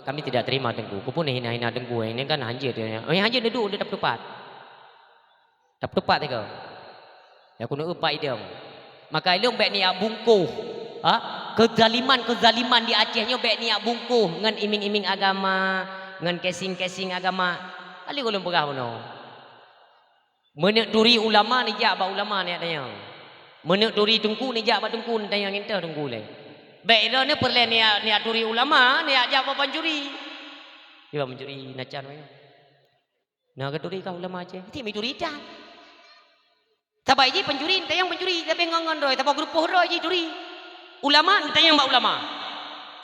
kami tidak terima tengku. Kau pun hina-hina tengku. Ini kan hanja dia. Oh, hanja duduk dia dapat tepat. Dapat tepat dia kau. Ya aku nak upai dia. Maka ilung baik niat bungkuh. Kezaliman di Acehnya baik niat bungkuh ngan iming-iming agama, ngan casing-casing agama. Ali golong pegah bono. Menek turi ulama ni jak ba ulama ni adanya. Menek turi tengku ni jak ba tengku ni tayang entah tengku le. Baik dah ni perle niat turi ulama ni jak ba pancuri. Dia mencuri nacan we. Nah ke turi ka ulama Aceh. Ti mi turi dah. Tabai ji pencuri tayang pencuri tapi ngongon doi, tapo grup doi ji turi. Ulama tayang ba ulama.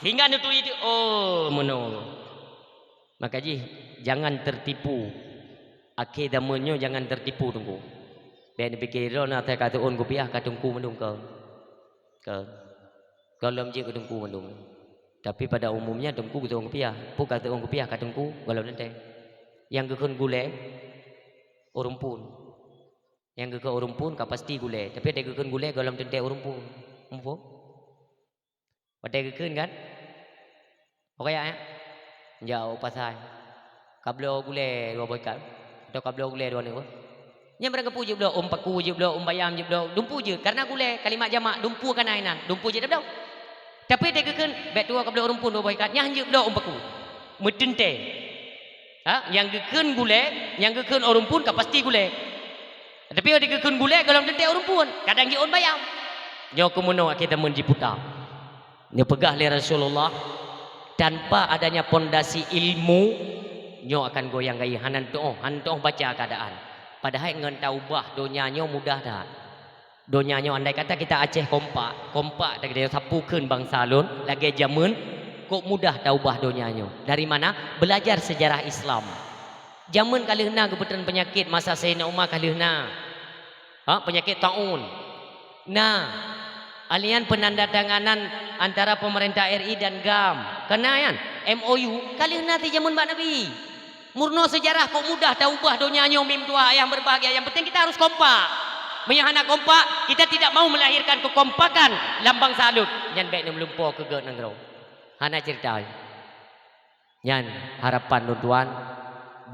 Hingga ni turi tu oh mono. Maka ji jangan tertipu. Akhir damannya jangan tertipu tunggu. Ben fikir na ta kata on kopiah ka tungku mendung ke. Kalau je ke tungku mendung. Tapi pada umumnya tungku ke kopiah, pu kata on kopiah ka tungku kalau nanti. Yang ke gule orang pun. Yang ke orang pun ka pasti gule. Tapi ada ke gule kalau tente orang pun. Umpo. Pada ke kan? Okey ya. Jauh pasal. Kablo gule dua boykan. Atau kablo gule dua ni apa? Yang mereka puji beliau, paku je beliau, bayam je beliau, dumpu je. Karena gule kalimat jamak, dumpu kan ainan, dumpu je dah beliau. Tapi dia kekan, bet dua kablo rumpun dua boykan, nyah je beliau paku. Metente. Yang kekan gule, yang kekan orang pun ka pasti gule. Tapi dia kekan gule kalau tente orang pun, kadang je on bayam. Nyo kemuno kita menjiputa. Nyo pegah li Rasulullah tanpa adanya pondasi ilmu nyo akan goyang gaya hanan toh baca keadaan. Padahal ngan taubah donyanya mudah dah. Donyanya andai kata kita Aceh kompak tak dia sapukeun bangsa lun lagi zaman kok mudah taubah donyanya. Dari mana? Belajar sejarah Islam. Zaman kalihna kebetulan penyakit masa Sayyidina Umar kalihna. Penyakit taun. Nah, alian penandatanganan antara pemerintah RI dan GAM. Kena kan? MOU kalihna ti zaman Mbak Nabi. Murno sejarah kok mudah taubah donyanya mim tua yang berbahagia. Yang penting kita harus kompak. Menyahana kompak, kita tidak mau melahirkan kekompakan lambang salut. Yang baik ni melumpuh ke gak nangrau. Hana cerita. Yang harapan tuan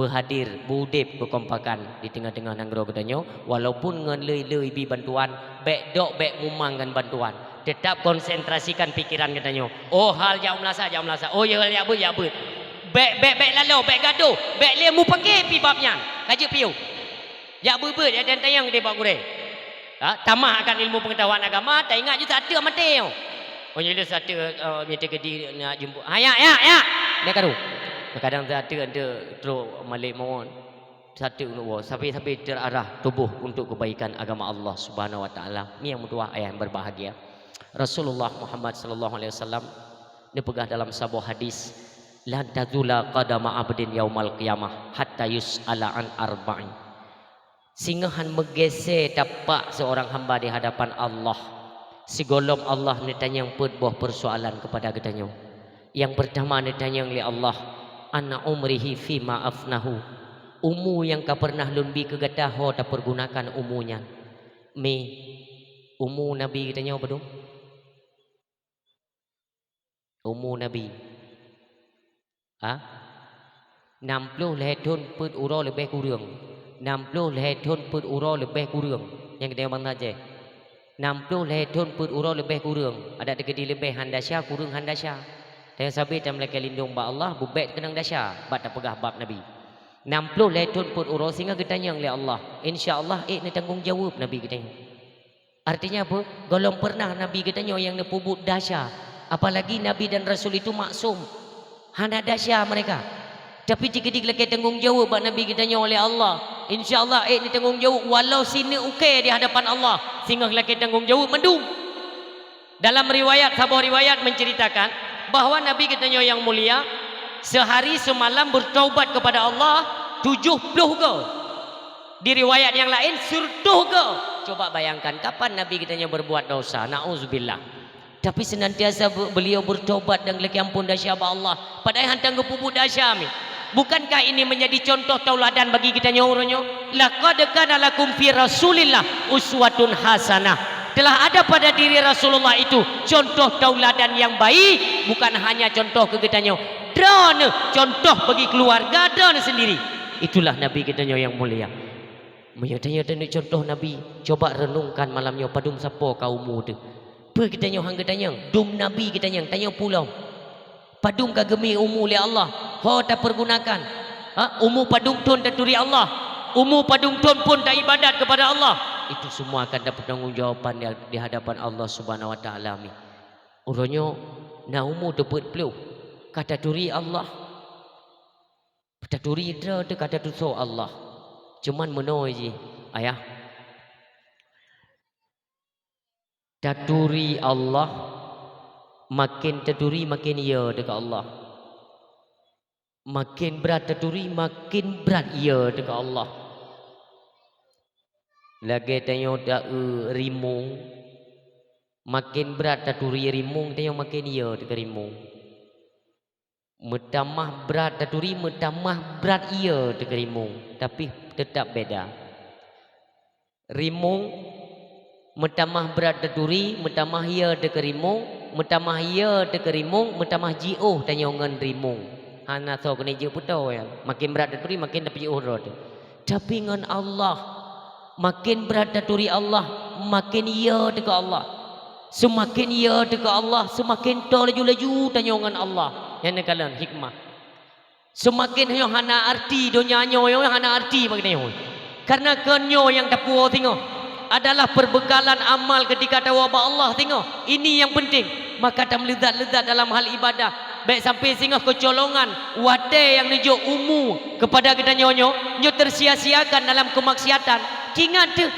berhadir budip kekompakan di tengah-tengah nangrau katanya. Walaupun ngan lei bi bantuan, baik dok baik mumangkan bantuan. Tetap konsentrasikan pikiran katanya. Oh hal jauh melasa. Oh ya hal ya ber. Baik lalu, baik gaduh, baik dia mu pakai pi babnya. Kaji piu. Ya ber dia dan tayang dia pak gure. Tamah akan ilmu pengetahuan agama, tak ingat je satu mati. Oh jadi satu minta ke dia nak jumpa. Ya. Dia kadu. Kadang satu ada terus malik mohon. Satu nu sampai terarah tubuh untuk kebaikan agama Allah Subhanahu wa taala. Ni yang mudah ayah yang berbahagia. Rasulullah Muhammad sallallahu alaihi wasallam dia pegah dalam sebuah hadis, la tazula qadama abdin yaumal qiyamah hatta yus'ala an arba'in. Singahan megese tapak seorang hamba di hadapan Allah. Sigolom Allah ditanya yang buah persoalan kepada katanya. Yang pertama ditanya oleh Allah, ana umrihi fima afnahu. Umu yang kau pernah lumbi ke gataho tak pergunakan umunya. Umu Nabi katanya apa tu? Umu Nabi. 60 lehton put uro lebih kurang. 60 lehton put uro lebih kurang. Yang kita bang saja. 60 lehton put uro lebih kurang. Ada dekedi lebih handasya kurang handasya. Dan sabit dan mereka lindung ba Allah bubet kenang dasya. Bat tak pegah bab Nabi. 60 lehton put uro sehingga kita yang oleh Allah. Insya-Allah ni tanggungjawab Nabi kita. Artinya apa? Golong pernah Nabi kita yang nepubut dasya. Apalagi Nabi dan Rasul itu maksum. Hana dasya mereka. Tapi jika dikelekai tanggungjawab Nabi kita oleh Allah, insya-Allah ni tanggungjawab walau sini ukir di hadapan Allah sehingga kelekai tanggungjawab mendung. Dalam riwayat sebuah riwayat menceritakan bahawa Nabi kita yang mulia sehari semalam bertaubat kepada Allah 70 ke. Di riwayat yang lain 100 ke. Coba bayangkan kapan Nabi kita berbuat dosa. Nauzubillah. Tapi senantiasa beliau bertobat dan lagi ampun dahsyat Allah. Padahal hantang kepupuk dahsyat mi. Bukankah ini menjadi contoh tauladan bagi kita nyoronyo? Laqad kana lakum fi Rasulillah uswatun hasanah. Telah ada pada diri Rasulullah itu contoh tauladan yang baik, bukan hanya contoh ke kita Drone contoh bagi keluarga drone sendiri. Itulah Nabi kita yang mulia. Tanya contoh Nabi. Coba renungkan malamnya padum siapa kaummu tu. Apa kita hang tanya? Dum Nabi kita tanya pulau. Padum kagemi umu li Allah. Ho tak pergunakan. Umu padum tun taturi Allah. Umu padum tun pun tak ibadat kepada Allah. Itu semua akan dapat tanggungjawab di hadapan Allah Subhanahu wa taala. Uronyo na umu dapat peluk. Kata turi Allah. Kata turi dia kata tu Allah. Cuman menoi je ayah. Taturi Allah makin taturi makin ia dekat Allah. Makin berat taturi makin berat ia dekat Allah. Lagi tanya dak rimung makin berat taturi rimung tanya makin ia dekat rimung. Metamah berat taturi metamah berat ia dekat rimung. Tapi tetap beda. Rimung metamah berat taturi, metamah ia dekat rimung, metamah ia dekat rimung, metamah jioh tanya ngan rimung. Hana tahu kena jioh putau ya. Makin berat taturi makin dapat jioh rod. Tapi ngan Allah makin berat taturi Allah, makin ia dekat Allah. Semakin ia dekat Allah, semakin to laju-laju tanya ngan Allah. Yang nekalan hikmah. Semakin yo hana arti dunia nyo yo hana arti bagini. Karena kenyo yang tapuo tengok adalah perbekalan amal ketika tawaba Allah tengok. Ini yang penting. Maka tam lezat-lezat dalam hal ibadah. Baik sampai singgah kecolongan wate yang nujuk umu kepada kita nyo tersia-siakan dalam kemaksiatan. Ingat tu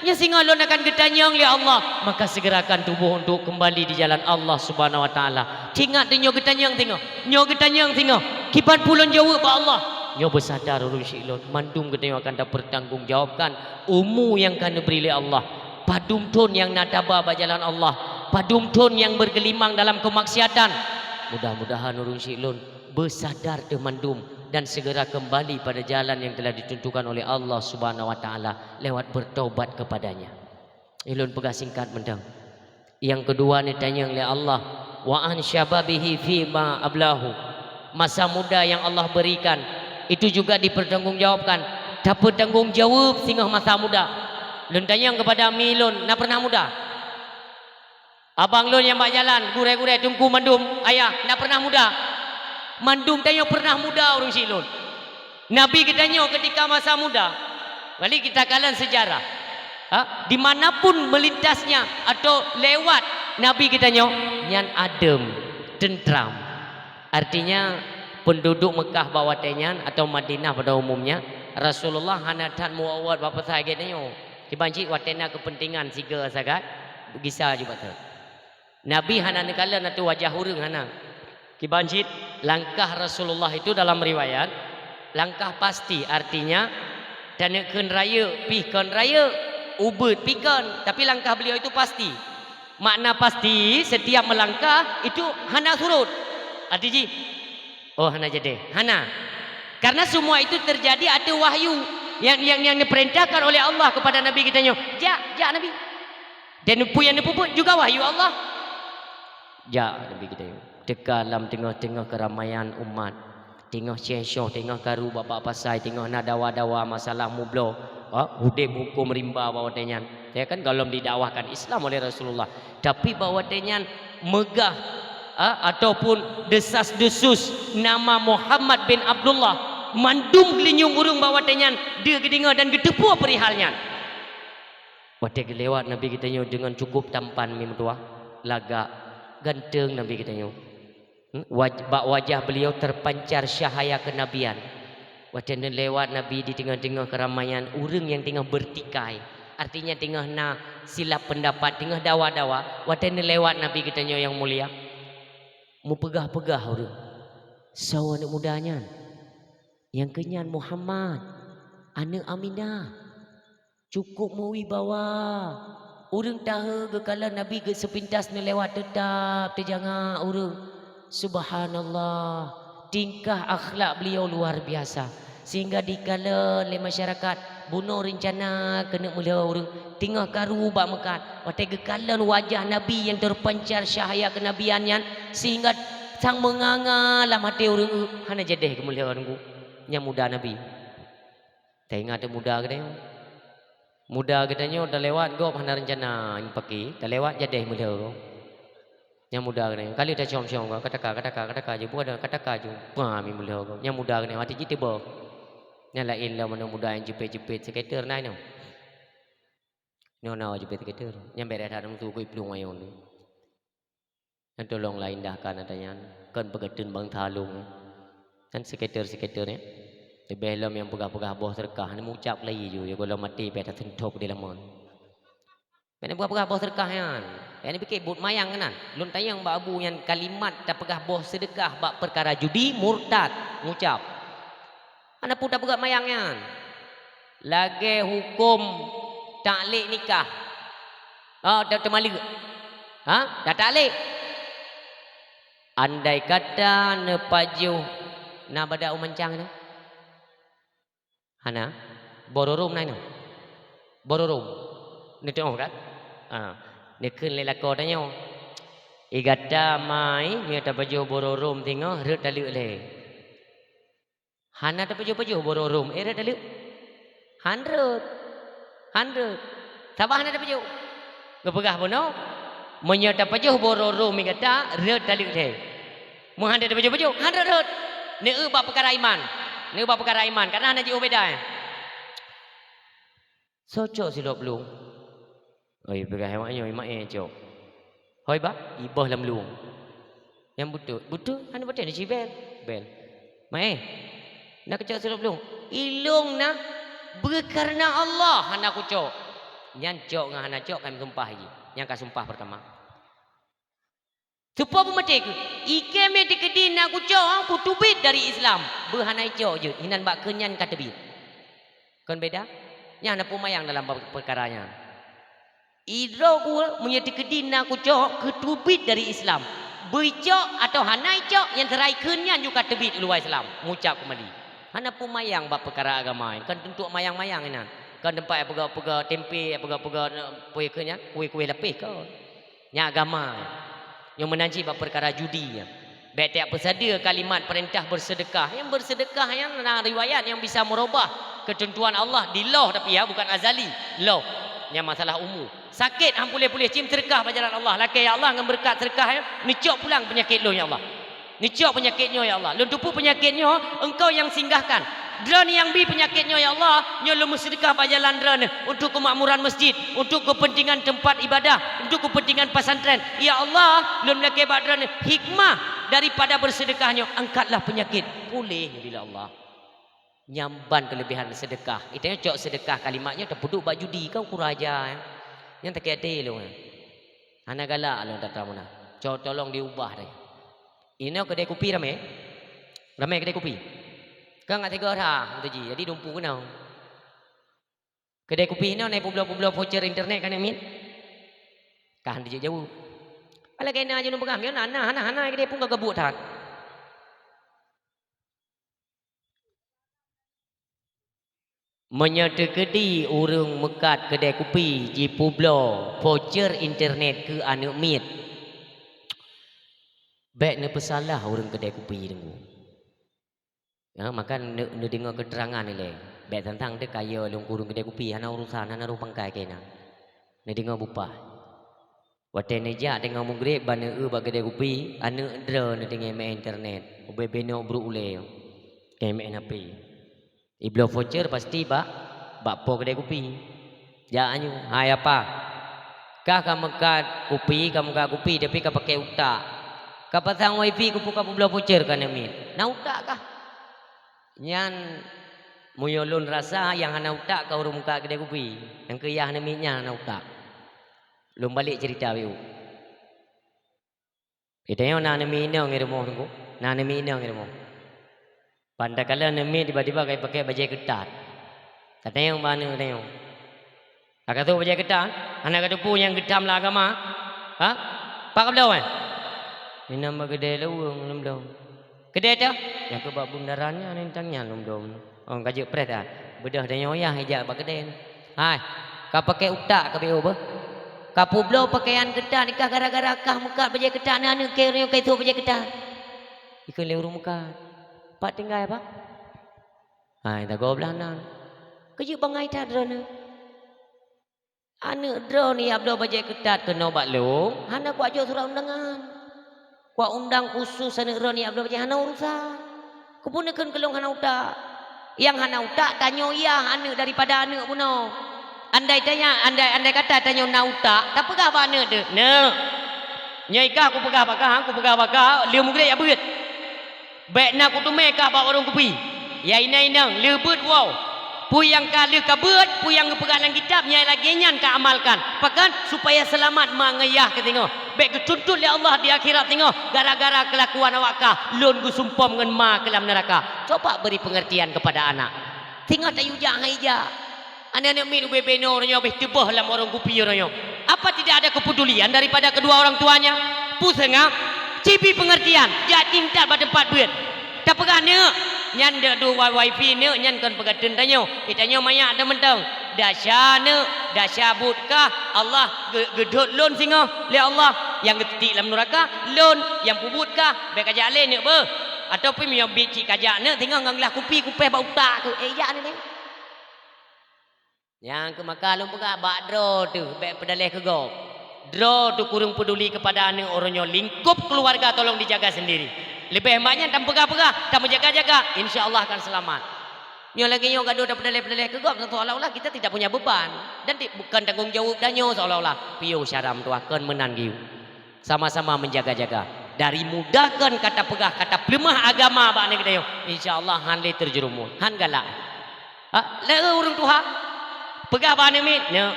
nya singa lon akan getanyang li Allah, maka segerakan tubuh untuk kembali di jalan Allah Subhanahu wa taala. Ingat nyo getanyang tengok. Nyo getanyang tengok. Kipan pulun jawab ba Allah. Nyo bersadar urus ilon mandum kita akan dapat bertanggungjawabkan umu yang kan diberi oleh Allah. Padum tun yang nadaba ba jalan Allah. Padum tun yang bergelimang dalam kemaksiatan. Mudah-mudahan urus ilon bersadar tu mandum dan segera kembali pada jalan yang telah ditentukan oleh Allah Subhanahu wa taala lewat bertaubat kepadanya. Ilun pegah singkat mendang. Yang kedua ni tanya oleh Allah, wa an syababihi fi ma ablahu. Masa muda yang Allah berikan itu juga dipertanggungjawabkan. Dapat tanggung jawab singgah masa muda. Lun tanya kepada milun, nak pernah muda? Abang lun yang bak jalan, gure-gure tungku mandum, ayah, nak pernah muda? Mandum tanya pernah muda orang silun. Nabi kita tanya ketika masa muda. Balik kita kalan sejarah. Dimanapun melintasnya atau lewat Nabi kita tanya nyan adem, tentram. Artinya penduduk Mekah bawah tenyan atau Madinah pada umumnya Rasulullah hanatan muawad bapa saya tanya. Dibanci watena kepentingan siga sagat gisa juga tu. Nabi hana nekalan atau wajah hurung hana. Kibanjit langkah Rasulullah itu dalam riwayat langkah pasti artinya tanekkeun raya pihkeun raya ubud pihkeun tapi langkah beliau itu pasti. Makna pasti setiap melangkah itu hana surut. Artinya oh hana jadi hana. Karena semua itu terjadi ada wahyu yang diperintahkan oleh Allah kepada Nabi kita nyo. Ja Nabi. Dan yang pun juga wahyu Allah. Ja Nabi kita nyo. Dalam tengah-tengah keramaian umat, tengah syekh, tengah karu bapak pasai, tengah nak dawa-dawa masalah mublo, hudib hukum rimba bawa tenyan. Ya kan kalau didakwahkan Islam oleh Rasulullah, tapi bawa tenyan megah ataupun desas-desus nama Muhammad bin Abdullah, mandum gelinyung urung bawa tenyan dia gedinga dan gedepu perihalnya. Wate lewat Nabi kita nyo dengan cukup tampan mimtua, lagak ganteng Nabi kita nyo. Wajah beliau terpancar syahaya kenabian. Wacana lewat Nabi di tengah-tengah keramaian urang yang tengah bertikai. Artinya tengah na silap pendapat, tengah dawa-dawa. Wacana lewat Nabi kita yang mulia. Mu pegah-pegah urang. Sawa anak mudanya. Yang kenyan Muhammad, anak Aminah. Cukup mu wibawa. Urang tahu kekala Nabi ke sepintas ni lewat tetap terjangan urang. Subhanallah, tingkah akhlak beliau luar biasa sehingga dikala oleh masyarakat bunuh rencana kena mula orang tinggal karu bak mekat wate gekalan wajah Nabi yang terpancar syahaya kenabiannya sehingga sang menganga lah mati urang hana jedeh kemuliaan ku nya muda nabi tengah ada muda katanya muda katanya udah lewat go hana rencana yang pagi dah lewat jedeh mulia nya muda katanya kali udah ciom-ciom go kata je buat kata je pami mulia go nya muda katanya mati jiti bo nya lain lah mana muda yang jepit-jepit skater nai no no jepit skater nya beda ada tu ku pelung ayon tu yang tolong lah indahkan adanya kan pegadun bang talung kan skater ni belum yang pegah-pegah boh terkah ni mengucap lagi ju ya kalau mati pada tentop di lamon mana pegah-pegah boh terkah kan ini pikir but mayang kan lun tayang mbak abu yang kalimat tak pegah boh sedekah bak perkara judi murtad mengucap anda pun tak pegah mayang kan lagi hukum taklik nikah dah termalik dah taklik andai kata ne pajuh na bada umancang ni hana bororum nai no bororum ni tengok kan ni keun lelako tanya igata mai mi ta pajuh bororum tengok rut daluk le hana ta pajuh bororum rut daluk 100 sabah hana ta pajuh ngepegah bono menyata pajuh bororum mi kata rut daluk le mu handa ta pajuh 100 rut ni bab perkara iman karena hana ji beda socok silap belum oi pegah hewan yo mak cok hoi ba ibah lam luang yang butuh hana betul ni cibel bel mai nak kecok silap belum ilung na berkarena Allah hana ku cok nyan cok ngah hana cok kami sumpah lagi yang ka sumpah pertama supaya pemati ku ike me dikedin aku cok ku tubit dari Islam berhanai cok je hinan bak kenyan kata bit kan beda nya ana pumayang dalam perkaranya idro ku menyati kedin aku cok ketubit dari Islam bercok atau hanai cok yang terai kenyan juga tebit luar Islam ngucap kembali hana pumayang bak perkara agama kan untuk mayang-mayang hinan kan tempat pega tempe pega kuih kenyan kuih lapis kau nya agama yang menanci bab perkara judi ya. Baik tiap bersedia kalimat perintah bersedekah. Yang bersedekah yang riwayat yang bisa merubah ketentuan Allah di law tapi ya bukan azali. Law. Yang masalah umum. Sakit hang boleh cium sedekah jalan Allah. Laki ya Allah ngam berkat sedekah ya. Nicok pulang penyakit lo ya Allah. Nicok penyakitnya ya Allah. Lu tupu penyakitnya engkau yang singgahkan. Dran yang bi penyakitnya ya Allah, nyo lu sedekah jalan dran untuk kemakmuran masjid, untuk kepentingan tempat ibadah, untuk kepentingan pesantren. Ya Allah, lu nak dran hikmah daripada bersedekahnya, angkatlah penyakit. Boleh bila Allah nyamban kelebihan sedekah. Itu cok sedekah kalimatnya terpuduk bak judi kau kuraja. Yang tak ada lu. Anak galak lu tak tahu mana. Cok tolong diubah deh. Ini kedai kopi ramai. Ramai kedai kopi. Kan nggak tega dah, tu ji. Jadi dumpu kena. Kedai kopi ni naik pulau voucher internet kan Amin. Kan dia jauh. Kalau kena aja numpu kami, hana kedai pun kagak buat tak. Menyedekedi urang mekat kedai kopi di pulau voucher internet ke anak mit. Baik ni pesalah orang kedai kopi dengu. Ya, maka ne dengar keterangan ni le. Baik tentang dia kaya long kurung kedai kopi, hana urusan, hana rupang kai kena. Ne dengar bupah. Wate neja dengar mungrib bana bag kedai kopi, anak dra ne dengar main internet. Obe beno bru ule. Ke main HP. Iblo voucher pasti bak po kedai kopi. Ja anyu, hai apa? Kah kamu kat kopi tapi kau pakai utak. Kau pasang wifi kau buka iblo voucher kan Amin. Na utak kah? Nyan muyolun rasa yang hana utak kau urung muka kedai kopi. Yang keyah namanya hana utak. Belum balik cerita biu. Itanya na nami ina ngirmo tunggu. Na nami ina ngirmo. Pandai kala nami tiba-tiba kai pakai baju ketat. Katanya yang mana katanya. Agak tu baju ketat. Anak kata pu yang gedam lah agama. Ha? Pak belau kan? Ini nama kedai lawang belum. Kedai tu? Yang kebab bundarannya nentangnya lom-lom. Oh kajuk pres ah. Bedah dan nyoyah hijak bak kedai. Hai, kau pakai utak ke beo bah? Kau publo pakaian ketat nikah gara-gara kah muka baju ketat ni anu ke tu baju ketat. Ikut le urung muka. Pak tinggal apa? Hai tak goblah nan. Keju bangai tak drone. Anu drone ni abdo bajai ketat kena bak long. Hana kuat jo surah undangan. Kuat undang khusus anu drone ni abdo bajai hana urusan. Kepunekeun kelong hana utak. Yang hana utak tanyo iya anu daripada anu puno. Andai kata tanyo na utak, tak pegah ba anu de. Ne. Nyai kah aku pegah bakah, liu mugre ya beut. Baik nak kutume kah ba orang kupi. Ya inang lebut wow. Puyang ka le ka beut, puyang pegang dalam kitab nyai lagi nyan ka amalkan. Pakan supaya selamat mangayah ke tengok. Baik ketuntut oleh Allah di akhirat tengok. Gara-gara kelakuan awak kah lon gu sumpom ngan ma ke dalam neraka. Coba beri pengertian kepada anak. Tengok tak yujak haija. Anak-anak min ubebeno orangnya obeh tebah dalam orang kupi orangnya. Apa tidak ada kepedulian daripada kedua orang tuanya? Pusengah cipi pengertian. Jak cinta pada tempat beut. Tak pegah ne. Nyan de du wifi ne nyan kon pegaten tanyo. Itanyo maya ada mentang. Dasya ne, dasya butkah Allah gedut lon singa le Allah yang getik dalam neraka lon yang pubutkah baik kajak le ne be. Ataupun yang bici kajak ne tinggal nganglah kupi kupeh bau tak tu. Ya ni. Yang ke maka lu pegah bak draw tu baik pedalih ke gop. Draw tu kurang peduli kepada anak orangnya lingkup keluarga tolong dijaga sendiri. Lebih hebatnya tak pegah-pegah, tak menjaga-jaga, insya-Allah akan selamat. Nyo lagi nyo gaduh dak pedalih-pedalih ke gop seolah-olah kita tidak punya beban dan bukan tanggung jawab danyo seolah-olah piu syaram tu akan menan giu. Sama-sama menjaga-jaga. Dari mudahkan kata pegah, kata pelemah agama bak ni kita yo. Insya-Allah han le terjerumus, han galak. Le urang Tuhan pegah bane mit ne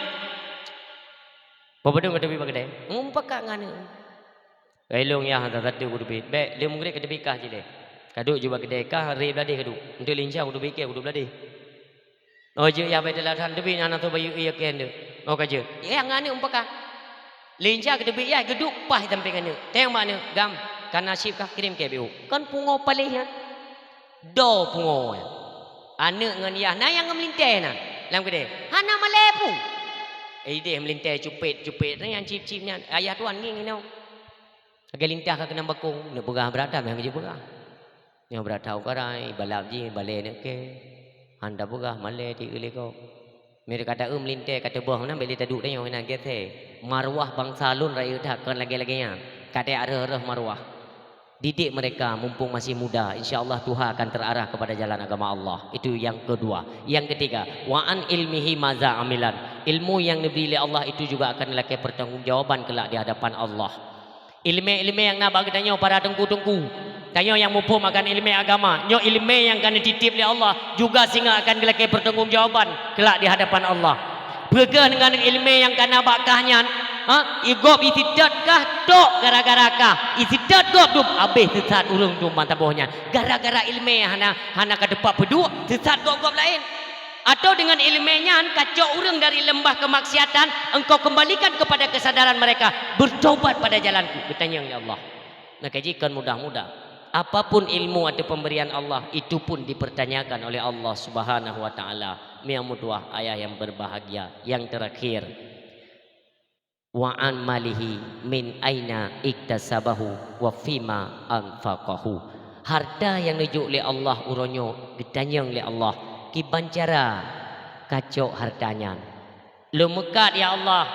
babadung ka tepi bagade ngumpaka ngane elong ya hanta tatu kudu bit be le mungre ka tepi kah jile kaduk juba gede kah re blade kaduk untuk lincah kudu bike kudu blade oje ya be dalan tepi anak tu bayu iya ken de o kaje ya ngane umpaka lincah ka tepi ya geduk pah sampai ngane teng mana gam kan nasib kah kirim ke bu kan pungo palih ya do pungo ane ngan ya na yang ngelinteh na lam gede hana malepu dia melintai cupit yang cip nya ayah tuan nging nau agak lintah ka kena bakung ne pegah berada yang je pegah yang berada karai balap ji bale ne ke handa pegah male ti gele ko mere kata melintai kata boh na beli taduk dah yang na gethe marwah bangsa lun raya dak kan lagi-laginya kata arah marwah. Didik mereka mumpung masih muda, insyaallah Tuhan akan terarah kepada jalan agama Allah. Itu yang kedua. Yang ketiga, wa an ilmihi maza amilan. Ilmu yang diberi oleh Allah itu juga akan dilakukan pertanggungjawaban kelak di hadapan Allah. Ilmu yang nak bagi tanya para tengku-tengku. Tanya yang mumpung akan ilmu agama. Nyo ilmu yang akan dititip oleh Allah juga sehingga akan dilakukan pertanggungjawaban kelak di hadapan Allah. Bergerak dengan ilmu yang kena bakahnya. Igop isidat kah tok gara-gara kah isidat gop tu habis sesat urung tu mantabohnya gara-gara ilmu hana ka depak peduk sesat gop lain atau dengan ilmunya kacau urung dari lembah kemaksiatan engkau kembalikan kepada kesadaran mereka bertobat pada jalanku bertanya ya Allah nak kajikan mudah-mudah apapun ilmu atau pemberian Allah itu pun dipertanyakan oleh Allah Subhanahu wa taala. Miyamutuah ayah yang berbahagia yang terakhir wa an malihi min aina iktasabahu wa fima anfaqahu. Harta yang nujuk oleh Allah uronyo ditanya oleh Allah kiban cara kacok hartanya. Lu mekat ya Allah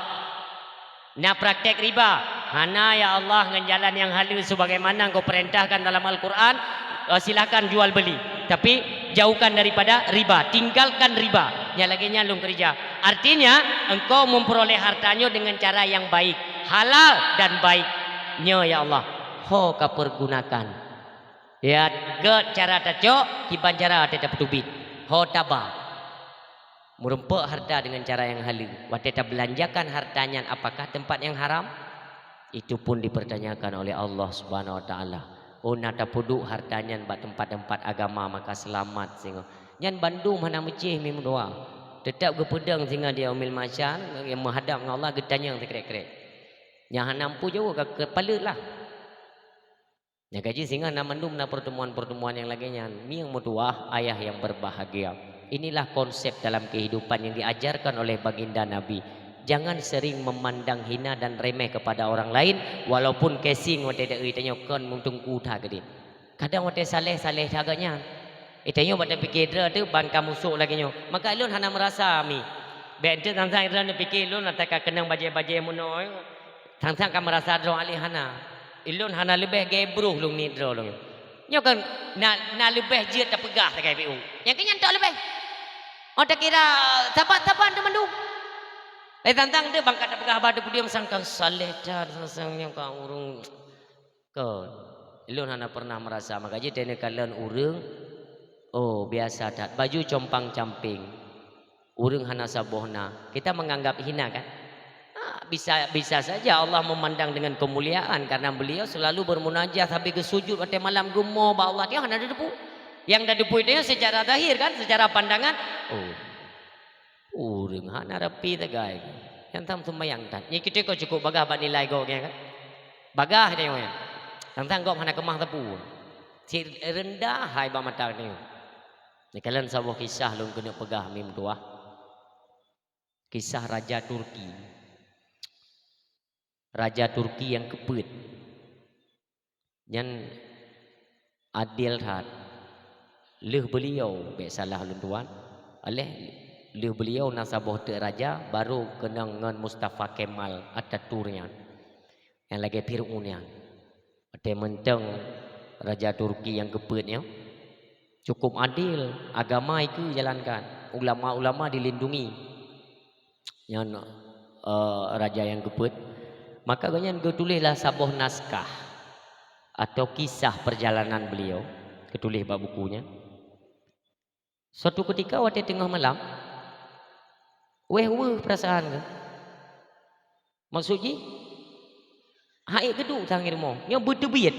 nak praktek riba hana ya Allah dengan jalan yang halus sebagaimana engkau perintahkan dalam Al-Quran. Silakan jual beli tapi jauhkan daripada riba, tinggalkan riba. Nya lagi nyalung kerja. Artinya engkau memperoleh hartanya dengan cara yang baik, halal dan baik. Nya ya Allah, ho ka pergunakan. Ya get cara tacok, kiban cara tetap tubit. Ho taba. Merempek harta dengan cara yang halal. Wa tetap belanjakan hartanya apakah tempat yang haram? Itu pun dipertanyakan oleh Allah Subhanahu wa taala. Oh nada puduk hartanya buat tempat-tempat agama maka selamat sehingga nyan Bandung mana mecih mim doa tetap ke pedang sehingga dia umil macan yang menghadap dengan Allah getanya yang sekrek-krek yang nampu jauh ke kepala lah ya gaji sehingga nama Bandung na pertemuan-pertemuan yang laginya mi yang mutuah ayah yang berbahagia. Inilah konsep dalam kehidupan yang diajarkan oleh baginda Nabi. Jangan sering memandang hina dan remeh kepada orang lain walaupun casing wa tidak ditanya kon mungtung kuda gede. Kadang wate saleh agaknya. Itayo pada fikir tu ban kamu sok lagi nyo. Maka ilun hana merasa mi. Bente tang-tang ira ne fikir ilun ataka kenang baje-baje muno. Tang-tang kamu merasa dro ali hana. Ilun hana lebih gebruh lung ni dro lung. Nyo kan na lebih je tak pegah tak PU. Yang kenyan tak lebih. Oh tak kira tabat-taban tu mandu. Tang-tang dia bangkat tak pegah badu dia sangka saleh dah sang yang ka urung. Kan. Ilun hana pernah merasa maka je tene kalian urang. Oh biasa tak baju compang camping urang hana sabohna kita menganggap hina kan bisa saja Allah memandang dengan kemuliaan karena beliau selalu bermunajat sampai ke sujud pada malam gumo ba Allah dia hana ada depu yang dah depu itu secara zahir kan secara pandangan urang hana rapi tagai yang tam sembayang tak ni kita kau cukup bagah ba nilai kau kan bagah dia yang tang kau hana kemah tepu si rendah hai ba mata ni. Ni kalian sebuah kisah lung kena pegah mim tuah. Kisah Raja Turki. Raja Turki yang kepet. Yang adil hat. Leh beliau be salah lun tuan. Oleh leh beliau nasabah te raja baru kena ngan Mustafa Kemal Atatürknya. Yang lagi Fir'aunnya. Ada menteng Raja Turki yang kepetnya. Cukup adil, agama itu jalankan, ulama-ulama dilindungi. Yang raja yang kepet, maka ganyan ketulislah sabuh naskah atau kisah perjalanan beliau, ketulis bab bukunya. Suatu ketika waktu tengah malam, weh perasaan ke? Maksudnya, hai kedua tangir mo, yang bertebit.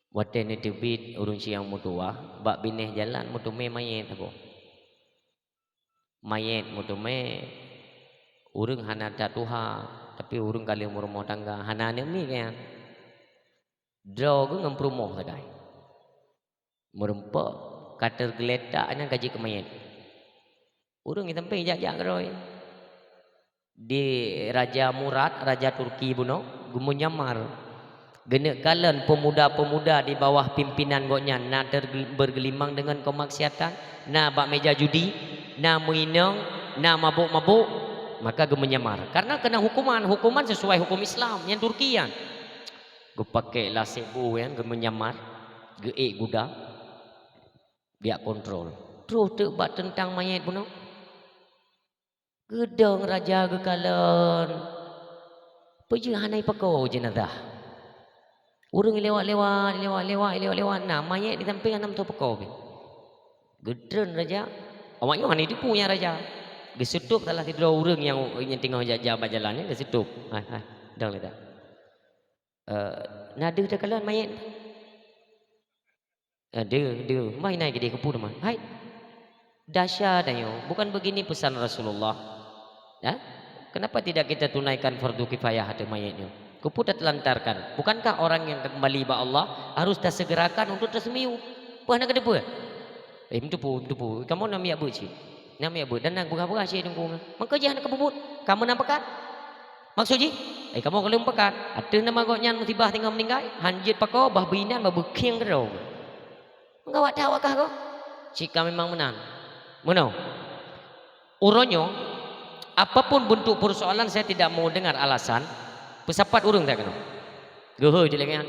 Waktu ni tebit urung siang mutua, bak bineh jalan mutume mayat apa? Mayat mutume urung hana tuha, tapi urung kali rumah tangga hana ni kan. Draw ke ngempromoh sagai. Merempak kater geletaknya gaji ke mayat. Urung sampai jak-jak keroi. Di Raja Murad, Raja Turki buno, gumunyamar. Genek kalian pemuda-pemuda di bawah pimpinan goknya na bergelimang dengan kemaksiatan, na bak meja judi, na muinang, na mabuk-mabuk, maka gemenyamar. Karena kena hukuman sesuai hukum Islam yang Turkian. Gue pakai lah sebu yang gemenyamar, geek guda, biak kontrol. Terus tebak tentang mayat puno. Gedang raja ge kalian. Pergi hanai pakau jenazah. Urang lewat nah mayat di samping anam tu pekau ke. Gedren raja. Awaknya mana itu punya raja. Gesetup salah tidur urang yang tengah jajah berjalan ni gesetup. Dah letak. Nada dah kalian mayat. Dia mai naik ke dia kepul mah. Hai. Dahsyat ayo. Bukan begini pesan Rasulullah. Ya? Kenapa tidak kita tunaikan fardu kifayah hati mayatnya? Kupu dah telantarkan. Bukankah orang yang kembali ba Allah harus dah segerakan untuk tersemiu? Puan nak kedepu? Mendepu. Kamu nak miak buci? Nak miak buci dan nak buka-buka sih dengkung. Maka jangan kebubut. Kamu nak pekat? Maksudnya? Kamu kalau pekat, ada nama goknya musibah tinggal meninggal. Hanjit pakau bah binan bah beking kerau. Engkau awak tahu kah kau? Jika memang menang. Menang. Uronyo, apapun bentuk persoalan saya tidak mau dengar alasan. Pesapat urung tak kena. Gehe je lagi kan.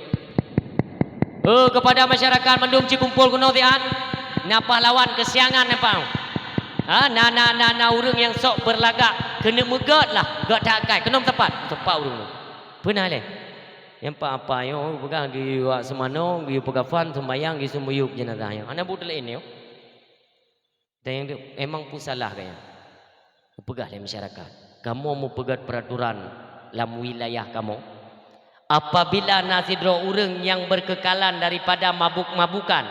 Kepada masyarakat mendung cikumpul kuno tian. Napa lawan kesiangan napa? Na urung yang sok berlagak kena megat lah. Gak tak kai. Kena tepat. Tepat urung. Pernah le. Yang apa yo pegang di wak semano, di pegafan sembayang di semuyuk jenazah yo. Ana budel ini yo. Dan yang emang pun salah kayaknya. Pegah le masyarakat. Kamu mau pegat peraturan dalam wilayah kamu. Apabila nasidro urang yang berkekalan daripada mabuk-mabukan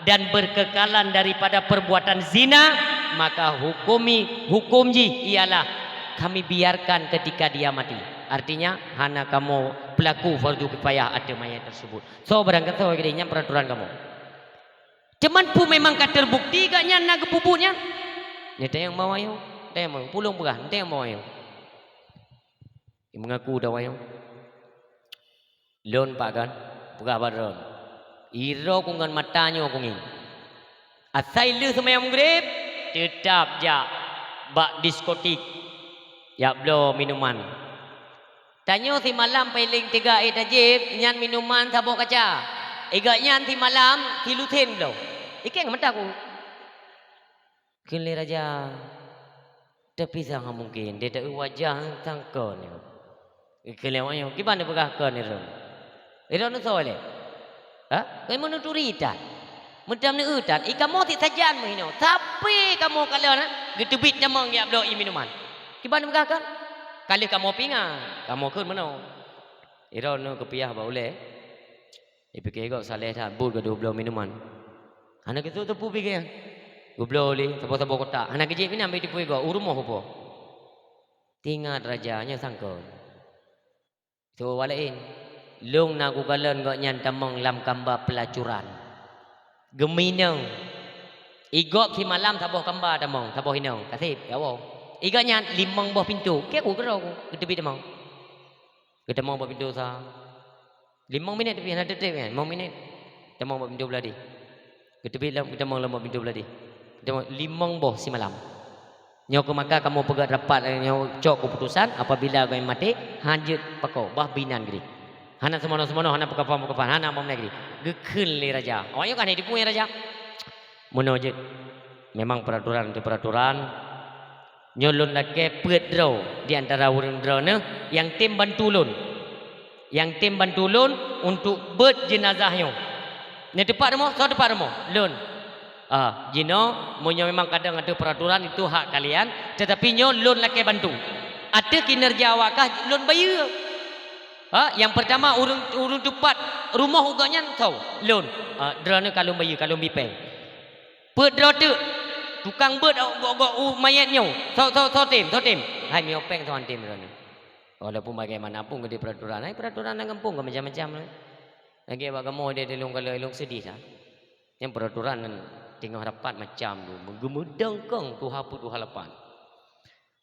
dan berkekalan daripada perbuatan zina, maka hukum ialah kami biarkan ketika dia mati. Artinya hana kamu pelaku fardu kifayah ada mayat tersebut. So barangkali so gedenya peraturan kamu. Cuman pun memang tak terbukti gaknya nak kepuputnya. Nyata yang mau ayo, nyata yang mau pulung pegah, nyata yang mau ayo. Mengaku dah wayang Lon pak kan, buka baron. Iro kungan matanya kungin. Asai lu semayang maghrib, tetap ja bak diskotik. Ya blo minuman. Tanya si malam peling 3 tajib, nyan minuman sabuk kaca. Iga nyan si malam si luten blo. Ikan mata aku. Kini raja. Tapi sangat mungkin dia tak wajah tangkon. Kelewanya, gimana berkah ni rom? Itu nak soal le. Ha? Kau mana tu ritan? Macam ni utan. Ikan mau tidak sajan mahino. Tapi kamu kalau na, getubit nyamang ya blo minuman. Gimana berkah? Kali kamu pinga, kamu kun mana? Itu nak kepiah boleh. Ipikir kau saleh dah bud ke 12 minuman. Anak itu tu pikir. Gublo li, sabo-sabo kota. Anak kecil ni ambil tipu ego, urumah apa? Tinggal rajanya sangkon. So walain, long na gugalan gak nyan tamang lam kamba pelacuran. Geminang. Igop si malam saboh kamba tamang, saboh hinang. Kasih, ya wow. Iga nyan 5 buah pintu. Kek aku kerau aku, ketebit tamang. Ketamang buah pintu sa. 5 minit tapi ada trip kan, 5 minit. Tamang buah pintu beladi. Ketebit lam, ketamang lam buah pintu beladi. 5 boh si malam. Nyok maka kamu pegat rapat nyok cok keputusan apabila kau mati hanjut pakau bah binan gini. Hana semono hana pekapam hana mom negeri. Gekun li raja. Awaknya kan hidup punya raja. Menojit. Memang peraturan itu peraturan. Nyolun lagi pedro di antara orang drone yang tim bantulun. Yang tim bantulun untuk ber jenazahnya. Ni tepat demo, so tepat demo. Lun. Jino, munyo memang kadang ada peraturan itu hak kalian, tetapi nyo loan laki bantu. Ada kinerja awakah loan bayar. Yang pertama urung tepat rumah uganya tahu loan. Drone kalau bayar kalau bipeng. Pedro tu tukang bed gok mayatnya. So tim. Hai miopeng tuan tim drone. Walaupun bagaimanapun gede peraturan, peraturan nang kampung macam-macam. Lagi bagaimana dia delong kalau elong sedih sah. Yang peraturan tengah rapat macam tu menggemudang kong tuha pu tuha lapan.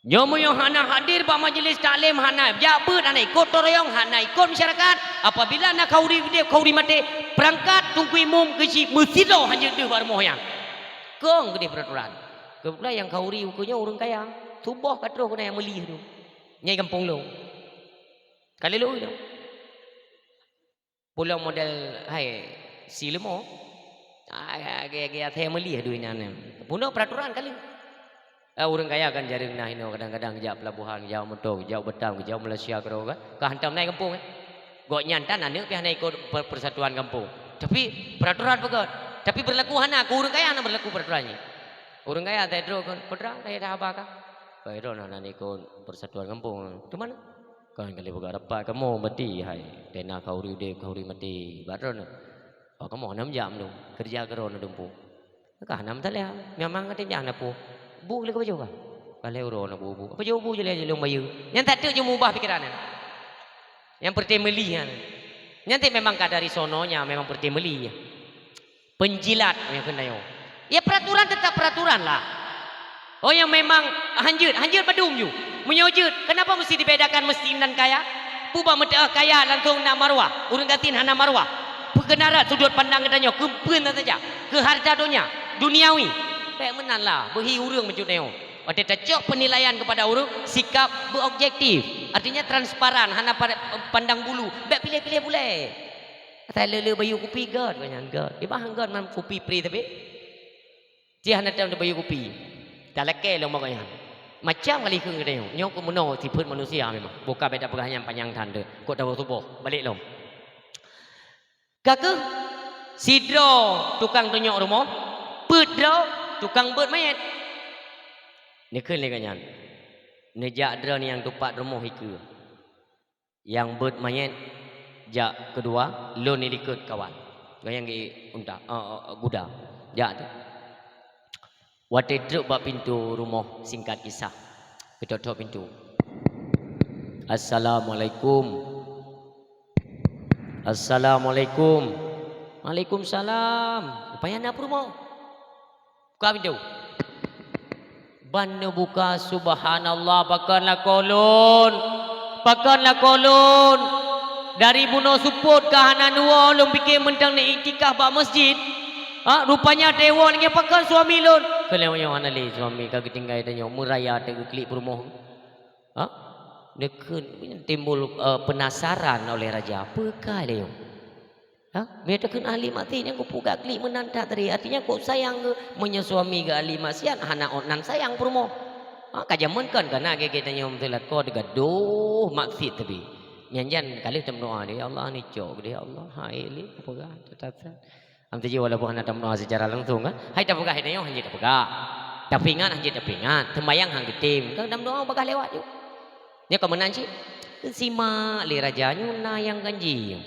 Nyomo yang hana hadir pada majlis taklim hana jabat hana ikut toroyong hana ikut masyarakat. Apabila nak kauri mati perangkat tunggu imum kesi mesido hanya deh bar moyang. Kong gede peraturan. Kebetulan yang kauri ukunya orang kaya. Tubuh katro kena yang melih tu. Nyai kampung lu. Kali lu tu. Pulau model hai silemo. Gaya family aduh ini ane. Puno peraturan kali. Orang kaya kan jaring nah ini kadang-kadang jauh pelabuhan, jauh motor, jauh Batam, jauh Malaysia kero kan. Kehantam naik kampung. Gok nyantan ane pi naik ikut persatuan kampung. Tapi peraturan pegat. Tapi berlaku hana aku orang kaya nak berlaku peraturannya. Orang kaya tak ada kan peraturan saya dah apa kah? Kau nak ikut persatuan kampung. Tu mana? Kan kali pegat apa kamu mati hai. Tena kauri udep kauri mati. Baron. Kamu 6 jam tu kerja kerana dumpu. Kah 6 tak leh. Memang kata jangan apa. Bu boleh ke baju kah? Kalau orang nak bu. Apa jauh bu je leh long bayu. Yang tak tu je mubah pikiran. Yang pertemeli kan. Yang memang kadari sononya memang pertemeli. Penjilat yang kena yo. Ya peraturan tetap peraturan lah. Oh yang memang hanjut badum ju. Menyojut. Kenapa mesti dibedakan miskin dan kaya? Pubah meda kaya langsung nak marwah. Urang gatin hana marwah. Pengenara sudut pandang katanya kempen saja ke harta duniawi baik menanlah berhi urang macam neo ada cocok penilaian kepada urang sikap berobjektif artinya transparan hana pandang bulu baik pilih-pilih boleh kata lele bayu kopi god banyak god di bahan god man kopi pri tapi dia hana tahu bayu kopi tak leke lo makanya macam kali ke katanya nyok kumono sifat manusia memang bukan beda perahnya panjang tanda kok tahu subuh balik lom. Kakak sidro tukang tunjuk rumah, pedro tukang buat mayat. Ni kan lekannya. Nejak dro ni yang tupat rumah itu. Yang buat mayat jak kedua lo ni ikut kawan. Yang unta guda. Jak tu. Waktu truk bak pintu rumah singkat kisah. Ketutup pintu. Assalamualaikum. Assalamualaikum. Waalaikumsalam. Upaya nak rumah. Buka pintu. Bantu buka subhanallah pakanlah kolon. dari buno support ke hanan dua lung fikir mentang ni iktikaf ba masjid. Rupanya dewa ni pakai suami lun. Kalau yang mana le suami kagak tinggal tanya meraya te klik perumoh. Dekun timbul penasaran oleh raja. Apakah dia? Mereka kan ahli mati ni aku puga klik menanda tadi. Artinya kok sayang ke menyuami ke ahli maksiat anak onan sayang perumoh. Kajaman kan karena kita nyom telat kau degaduh maksiat tapi. Nyanjan kali tem doa dia Allah ni cok dia Allah hai li apakah tetap. Amti jiwa walaupun anda tem doa secara langsung kan. Hai tak apakah ini hanya tak apakah. Tapi ingat hanya tapi ingat tembayang hang getim. Kan tem doa apakah lewat yuk. Nya kau menanci sima li rajanya na yang ganji.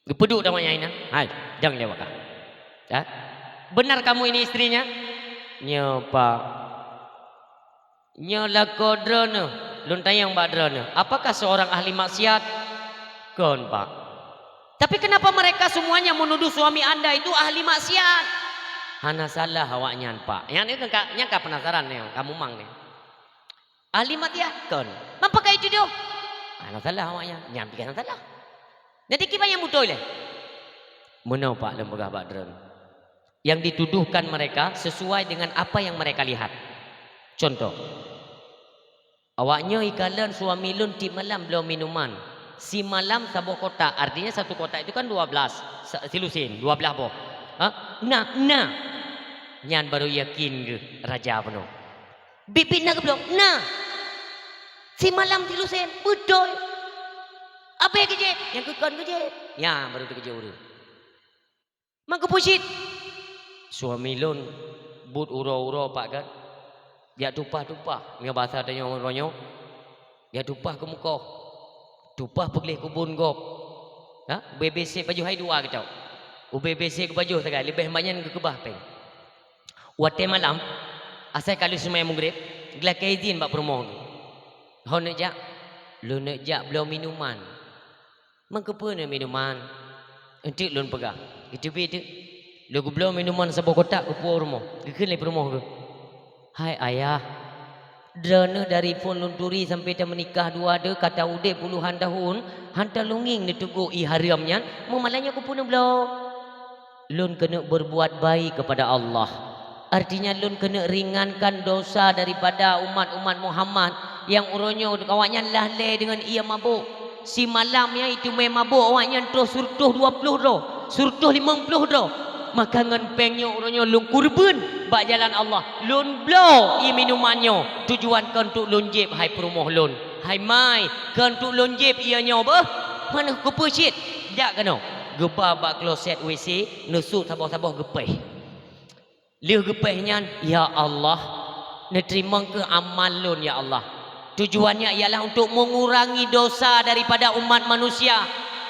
Gepeduk namanya ini. Hai jangan lewat kah. Benar kamu ini istrinya? Nya pak. Nya lakodrona. Lun tayang badrana. Apakah seorang ahli maksiat? Kon pak. Tapi kenapa mereka semuanya menuduh suami anda itu ahli maksiat? Hana salah awaknya pak. Yang itu nyangka penasaran nih, kamu mang nih. Ahli maksiat kon. Apakah itu dia? Hana salah awaknya. Nyampikan salah. Nanti kita yang mudah le. Menau pak lembaga badran. Yang dituduhkan mereka sesuai dengan apa yang mereka lihat. Contoh. Awaknya ikalan suami lun ti malam belum minuman. Si malam sabuh kotak. Artinya satu kotak itu kan 12. Silusin 12 boh. Nah. Nyan baru yakin ke raja penuh. Bibit nak belum? Nah. Si malam silusin betul. Apa yang kerja? Yang kekon kerja. Ya baru tu kerja urut. Mak kepusit. Suami lun but uro-uro pak kan. Dia tupah-tupah. Dia bahasa tanya orang-orangnya. Dia tupah ke muka. Tupah pergi kubun gop. BBC baju hai dua kita. BBC ke baju sekali. Lebih banyak ke kebah peng. Waktu malam. Asal kali semua yang maghrib. Gelak izin bak permohon. Hau nak jak. Lu nak jak belum minuman. Mengapa nak minuman? Entik lun pegah. Itu beda. Lu belum minuman sebuah kotak ke puau rumah. Kekali permohon ke. Hai ayah, drone dari pun lunturi sampai dia menikah dua ada kata udah puluhan tahun, hantar lunging ditunggu haramnya, memalanya aku pun belum. Lun kena berbuat baik kepada Allah. Artinya lun kena ringankan dosa daripada umat-umat Muhammad yang urunyo awaknya lalai dengan ia mabuk. Si malamnya itu main mabuk awaknya terus surtuh 20 roh, surtuh 50 roh. Maka ngenpengnya orangnya lun kurban bak jalan Allah. Lun blow i minumannya. Tujuan kan untuk lun jeb hai perumoh lun. Hai mai kan untuk lun jeb ianya apa? Mana kepusit? Jak kena. Gepa bak kloset WC nusuk sabah-sabah gepeh. Liu gepehnya ya Allah. Nerima ke amal lun ya Allah. Tujuannya ialah untuk mengurangi dosa daripada umat manusia.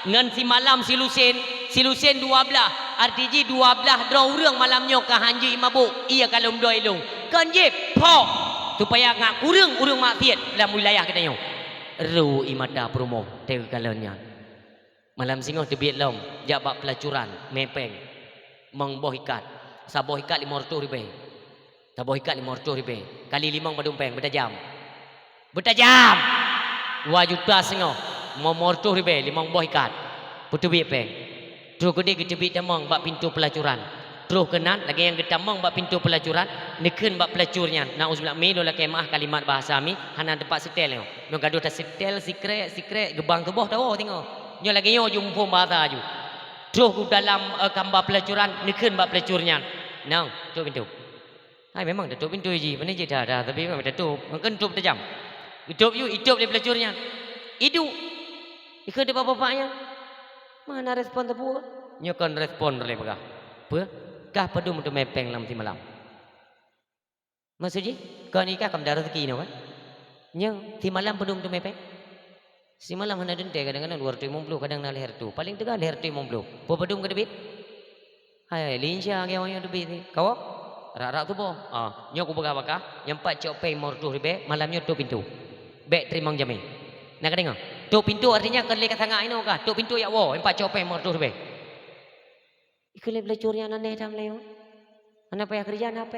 Ngan si malam silusin 12. Artinya 12 draw urang malamnya ke hanji mabuk. Ia kalau mdoi long. Kan je po supaya ngak kurang urang maksiat dalam wilayah kita nyo. Ru imada promo teu kalanya. Malam singoh tebit lom jabak pelacuran mepeng. Mengboh ikat. Saboh ikat 500 ribu. Saboh ikat 500 ribu. Kali 5 badumpeng bertajam. Bertajam. 2 juta singoh. Mau 500 ribu 5 boh ikat. Putu bi peng. Terus gede gede tamang bak pintu pelacuran. Terus kenan lagi yang getamang bak pintu pelacuran, neken bak pelacurnya. Nauzubillah mi dola kemah kalimat bahasa mi hana tempat setel yo. No gaduh ta setel sikret gebang tubuh tahu tengok. Nyo lagi yo jumpa bahasa ju. Terus dalam gambar pelacuran neken bak pelacurnya. Nang, tutup pintu. Hai memang tutup pintu ji, mana je dah tapi memang tutup. Mungkin tutup tajam. Hidup di pelacurnya. Hidup. Ikut de bapak-bapaknya. Mana respon tepu? Nyokon respon oleh begah. Apa? Kah padu untuk mepeng lam ti malam. Maksudnya? Kau ni kah kam darah rezeki no kan? Nyo ti malam padu untuk mepeng. Si malam hana dente kadang-kadang 250 kadang na leher tu. Paling tegal leher tu 50. Po padu ke debit? Hai linsya ke yang debit ni. Kau? Rak-rak tu po. Nyo ku begah-begah, nyempat cok pay mortuh ribe, malamnya tu pintu. Bek terima jamin. Nak dengar? Tuk pintu artinya kan lekat sangat ini kah? Tuk pintu ya wo, empat cope mortuh be. Ikut belacurnya nane dam leo. Mana payah kerja apa?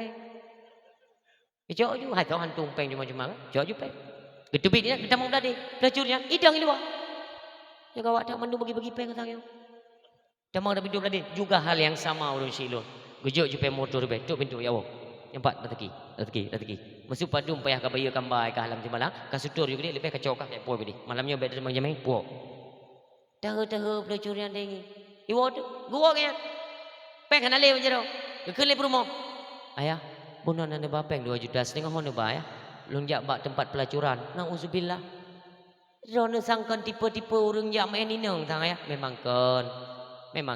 Ijau ju, hai kau hantung peng cuma-cuma. Jauh ju peng. Gedebit dia kita mau tadi belacurnya idang ini wah. Dia kawak tak mandu bagi-bagi peng katanya. Damang dah pintu beladi juga hal yang sama urun silun. Gejok jupe motor be, tuk pintu ya Allah. Empat rezeki. Masuk padum payah ka bayi kambai ka halam timala, ka sutur juga dia lebih kacau ka puak bedi. Malamnya be derma jamai puak. Tahu pelacurian dengi. Iwo tu, gua kan. Peng kana le jero. Ke le promo. Ayah, bunan ane bapeng 2 juta setengah hono ba ya. Lunjak bak tempat pelacuran. Nauzubillah. Rono sangkan tipe-tipe urang jak main nineng tang ya. Memang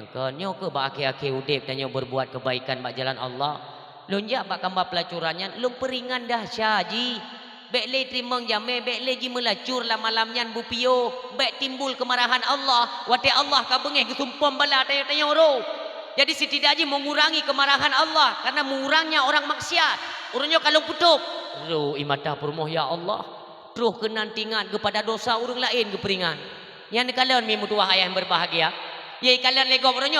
kan nyo ke bak akhir-akhir udip dan nyo berbuat kebaikan bak jalan Allah. Lunjak bak kambah pelacurannya, lu peringan dah syaji. Bek le trimang jame, bek le ji melacur lah malamnya bupio. Bek timbul kemarahan Allah. Wate Allah ka bengeh kesumpam bala tanya-tanya ro. Jadi setidaknya mengurangi kemarahan Allah karena mengurangnya orang maksiat. Urangnya kalau putup, ro imata purmoh ya Allah. Terus kenantingan kepada dosa orang lain keperingan. Yang kalian mi mutuah ayah yang berbahagia. Ye kalian legok orangnya